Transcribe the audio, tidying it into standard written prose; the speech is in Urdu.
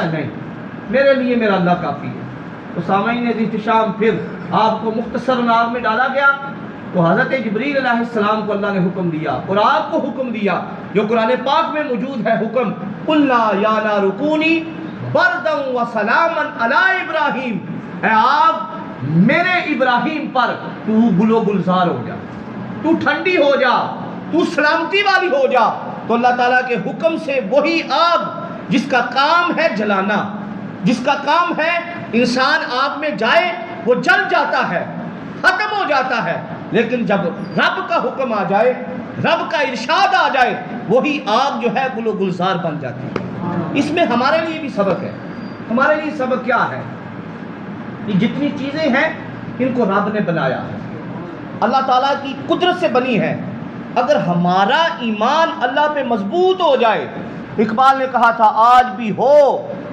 نہیں، میرے لیے میرا اللہ کافی ہے۔ تو سامعین احتشام پھر آپ کو مختصر انداز میں ڈالا گیا تو حضرت جبریل علیہ السلام کو اللہ نے حکم دیا اور آپ کو حکم دیا جو قرآن پاک میں موجود ہے حکم قُلْنَا يَا نَارُ كُونِي بَرْدًا وَسَلَامًا عَلَىٰ ابراہیم، اے آپ میرے ابراہیم پر تو گل و گلزار ہو جا، تو ٹھنڈی ہو جا، تو سلامتی والی ہو جا۔ تو اللہ تعالیٰ کے حکم سے وہی آگ جس کا کام ہے جلانا، جس کا کام ہے انسان آگ میں جائے وہ جل جاتا ہے، ختم ہو جاتا ہے، لیکن جب رب کا حکم آ جائے، رب کا ارشاد آ جائے، وہی آگ جو ہے گل و گلزار بن جاتی ہے۔ اس میں ہمارے لیے بھی سبق ہے۔ ہمارے لیے سبق کیا ہے؟ یہ جتنی چیزیں ہیں ان کو رب نے بنایا ہے، اللہ تعالیٰ کی قدرت سے بنی ہے۔ اگر ہمارا ایمان اللہ پہ مضبوط ہو جائے، اقبال نے کہا تھا آج بھی ہو